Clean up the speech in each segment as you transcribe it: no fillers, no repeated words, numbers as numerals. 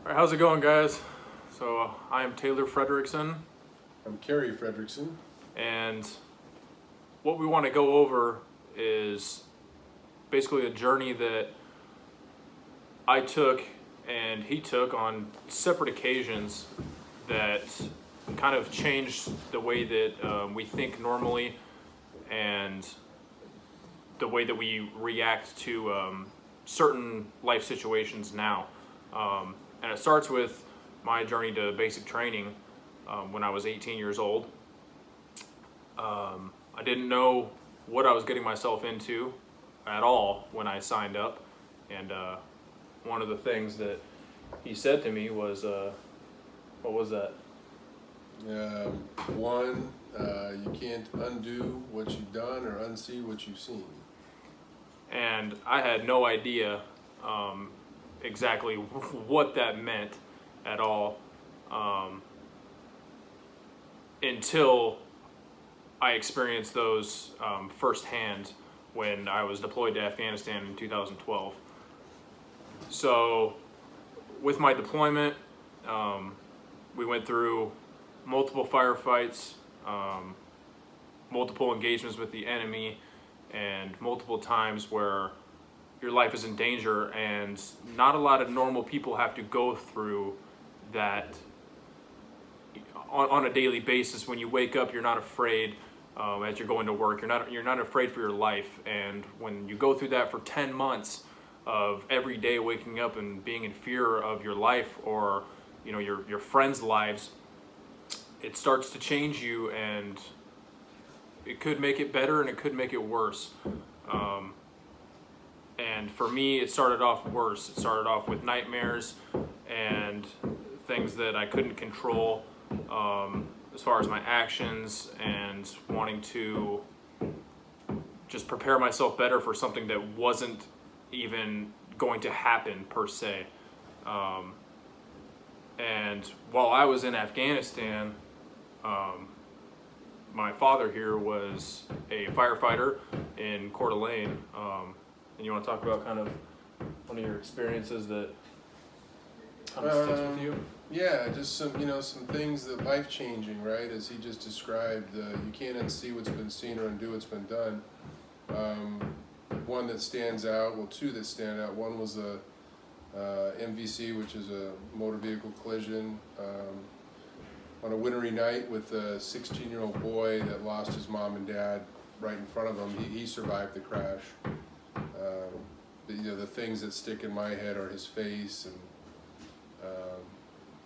All right, how's it going, guys? So I am Taylor Frederickson, I'm Kerry Frederickson. and what we want to go over is basically a journey that I took and he took on separate occasions that kind of changed the way that we think normally and the way that we react to certain life situations now. And it starts with my journey to basic training when I was 18 years old. I didn't know what I was getting myself into at all when I signed up. And one of the things that he said to me was, what was that? You can't undo what you've done or unsee what you've seen. And I had no idea exactly what that meant at all until I experienced those firsthand when I was deployed to Afghanistan in 2012. So with my deployment, we went through multiple firefights, multiple engagements with the enemy, and multiple times where your life is in danger, and not a lot of normal people have to go through that on a daily basis. When you wake up, you're not afraid as you're going to work. You're not afraid for your life, and when you go through that for 10 months of every day waking up and being in fear of your life or your friends' lives, it starts to change you, and it could make it better and it could make it worse. And for me, it started off worse. It started off with nightmares and things that I couldn't control as far as my actions, and wanting to just prepare myself better for something that wasn't even going to happen per se. And while I was in Afghanistan, my father here was a firefighter in Coeur d'Alene. And you want to talk about kind of one of your experiences that kind of sticks with you? Yeah, just some things that life changing, right? As he just described, you can't unsee what's been seen or undo what's been done. One that stands out, well, two that stand out. One was a MVC, which is a motor vehicle collision, on a wintry night with a 16-year-old boy that lost his mom and dad right in front of him. He survived the crash. The things that stick in my head are his face and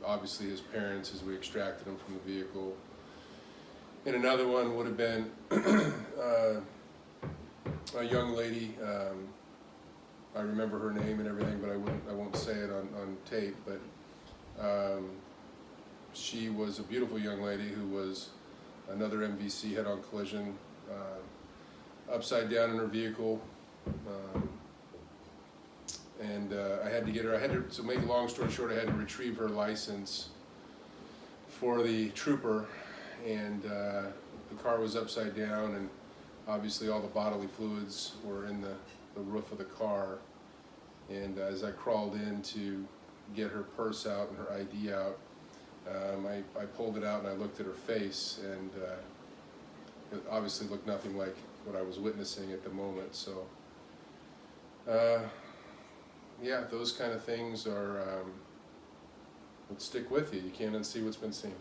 obviously his parents as we extracted him from the vehicle. And another one would have been a young lady. I remember her name and everything, but I won't say it on tape. But she was a beautiful young lady who was another MVC head-on collision, upside down in her vehicle. And I had to get her, to make a long story short, I had to retrieve her license for the trooper, and the car was upside down, and obviously all the bodily fluids were in the roof of the car. And as I crawled in to get her purse out and her ID out, I pulled it out and I looked at her face, and it obviously looked nothing like what I was witnessing at the moment. So yeah, those kind of things are would stick with you. You can't unsee what's been seen.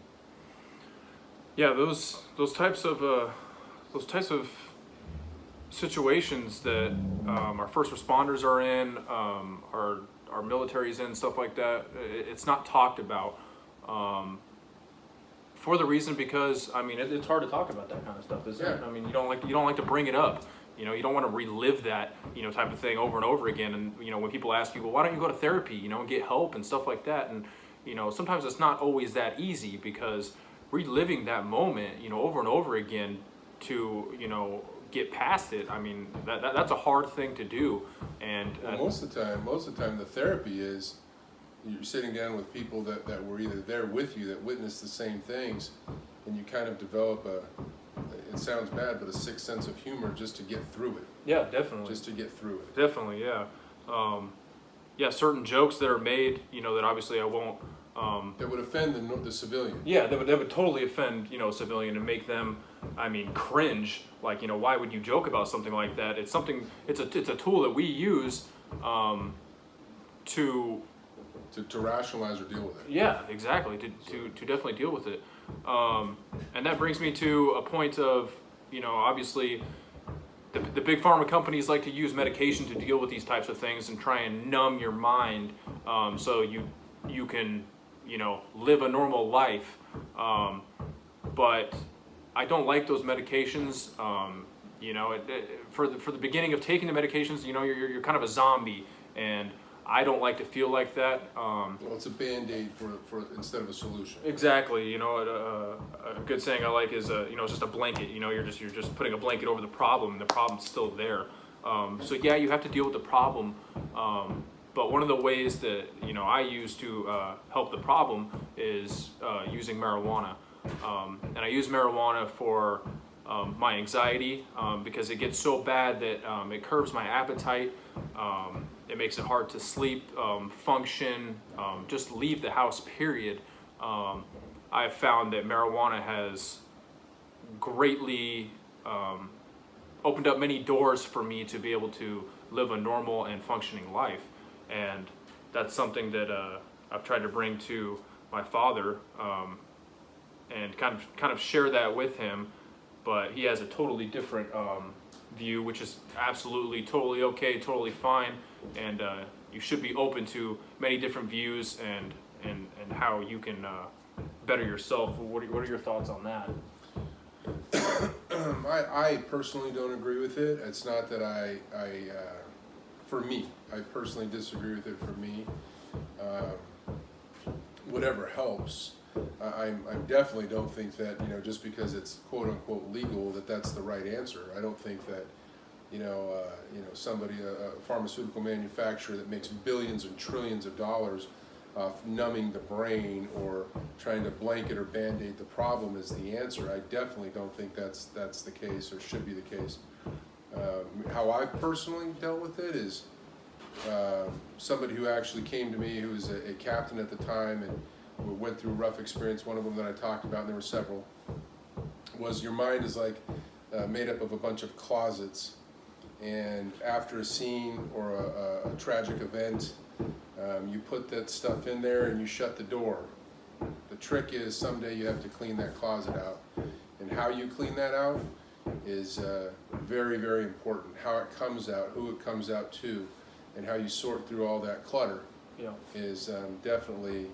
Yeah, those types of situations that our first responders are in, our military's in, stuff like that. It's not talked about for the reason because it's hard to talk about that kind of stuff, isn't it? I mean, you don't like to bring it up. You don't want to relive that, type of thing over and over again. And, when people ask you, well, why don't you go to therapy, and get help and stuff like that? And, sometimes it's not always that easy, because reliving that moment, over and over again to, get past it, that's a hard thing to do. And most of the time the therapy is you're sitting down with people that were either there with you, that witnessed the same things, and you kind of develop it sounds bad, but a sixth sense of humor just to get through it. Yeah, definitely. Just to get through it. Definitely, yeah. yeah, certain jokes that are made, you know, that obviously I won't. That would offend the civilian. Yeah, that would totally offend, you know, a civilian and make them, I mean, cringe. Like, you know, why would you joke about something like that? It's something. It's a tool that we use to. To rationalize or deal with it. Yeah, exactly. To definitely deal with it. And that brings me to a point of, you know, obviously. The big pharma companies like to use medication to deal with these types of things and try and numb your mind, so you can, you know, live a normal life. But I don't like those medications. You know, for the beginning of taking the medications, you know, you're kind of a zombie, and I don't like to feel like that. Well, it's a Band-Aid for instead of a solution. Exactly. You know, a good saying I like is, you know, it's just a blanket. You know, you're just putting a blanket over the problem, and the problem's still there. So yeah, you have to deal with the problem. But one of the ways that, you know, I use to help the problem is using marijuana. And I use marijuana for my anxiety, because it gets so bad that it curbs my appetite. It makes it hard to sleep, function, just leave the house, period. I've found that marijuana has greatly opened up many doors for me to be able to live a normal and functioning life. And that's something that I've tried to bring to my father, and kind of share that with him. But he has a totally different view, which is absolutely totally okay, totally fine, and you should be open to many different views and how you can better yourself. What are your thoughts on that? I personally don't agree with it. It's not that for me, I personally disagree with it. For me, whatever helps. I definitely don't think that, you know, just because it's quote unquote legal, that's the right answer. I don't think that, somebody, a pharmaceutical manufacturer that makes billions and trillions of dollars off numbing the brain or trying to blanket or band-aid the problem is the answer. I definitely don't think that's the case or should be the case. How I've personally dealt with it is somebody who actually came to me, who was a captain at the time, and we went through a rough experience. One of them that I talked about, and there were several, was your mind is like made up of a bunch of closets, and after a scene or a tragic event, you put that stuff in there and you shut the door. The trick is someday you have to clean that closet out, and how you clean that out is very, very important. How it comes out, who it comes out to, and how you sort through all that clutter is definitely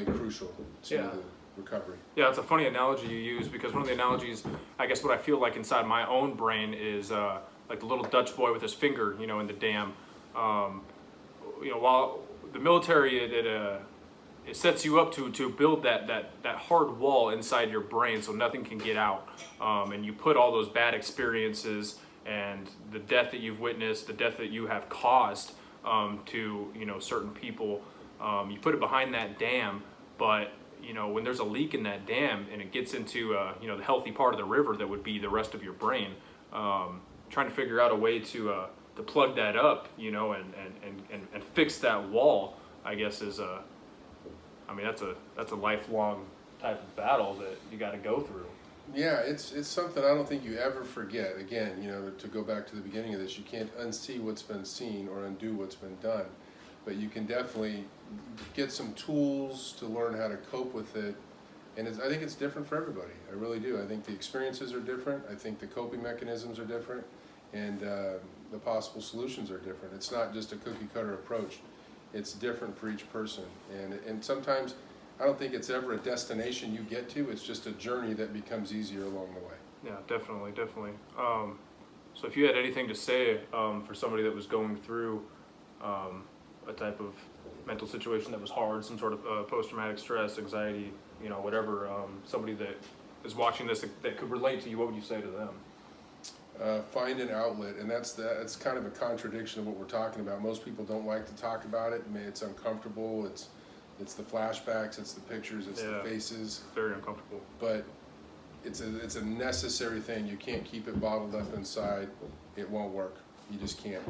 crucial to the recovery. Yeah, it's a funny analogy you use, because one of the analogies, I guess what I feel like inside my own brain is like the little Dutch boy with his finger, you know, in the dam. You know, while the military, it sets you up to build that hard wall inside your brain so nothing can get out. And you put all those bad experiences and the death that you've witnessed, the death that you have caused to, you know, certain people, you put it behind that dam. But, you know, when there's a leak in that dam and it gets into, you know, the healthy part of the river that would be the rest of your brain, trying to figure out a way to plug that up, you know, and fix that wall, I guess is I mean, that's a lifelong type of battle that you got to go through. Yeah, it's something I don't think you ever forget. Again, you know, to go back to the beginning of this, you can't unsee what's been seen or undo what's been done, but you can definitely get some tools to learn how to cope with it. And I think it's different for everybody. I really do. I think the experiences are different. I think the coping mechanisms are different, and the possible solutions are different. It's not just a cookie cutter approach. It's different for each person, and sometimes I don't think it's ever a destination you get to. It's just a journey that becomes easier along the way. Yeah, definitely. So if you had anything to say for somebody that was going through a type of mental situation that was hard, some sort of post-traumatic stress, anxiety, you know, whatever, somebody that is watching this that could relate to you, what would you say to them? Find an outlet, and that's kind of a contradiction of what we're talking about. Most people don't like to talk about it. I mean, it's uncomfortable. It's the flashbacks, it's the pictures, it's the faces. Very uncomfortable. But it's a necessary thing. You can't keep it bottled up inside. It won't work. You just can't.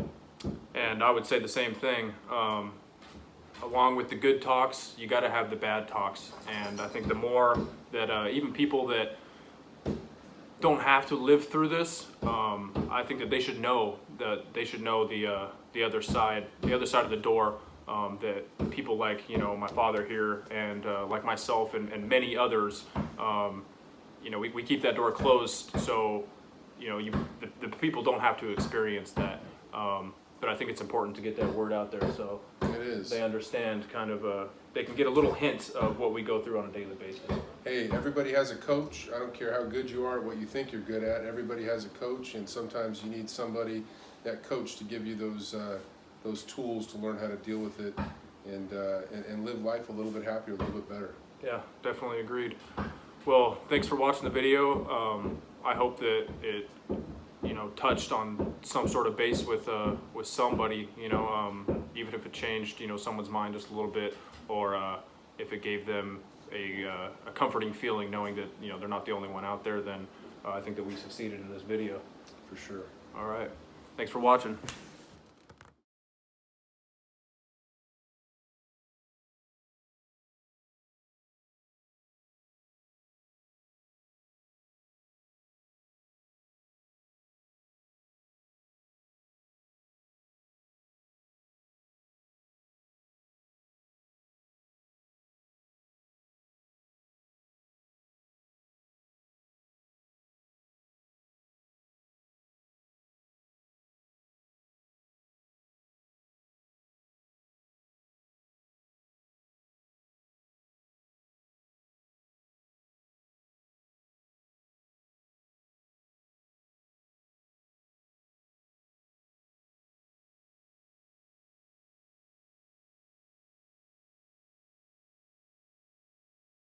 And I would say the same thing. Along with the good talks, you got to have the bad talks. And I think the more that even people that don't have to live through this, I think that they should know the other side of the door. That people like my father here and like myself and many others, we keep that door closed so the people don't have to experience that. But I think it's important to get that word out there so It is. they understand they can get a little hint of what we go through on a daily basis. Hey, everybody has a coach. I don't care how good you are, what you think you're good at. Everybody has a coach, and sometimes you need somebody, that coach, to give you those tools to learn how to deal with it and live life a little bit happier, a little bit better. Yeah, definitely agreed. Well, thanks for watching the video. I hope that it touched on some sort of base with somebody, even if it changed someone's mind just a little bit, or if it gave them a comforting feeling knowing that they're not the only one out there. Then I think that we succeeded in this video. For sure. All right, thanks for watching.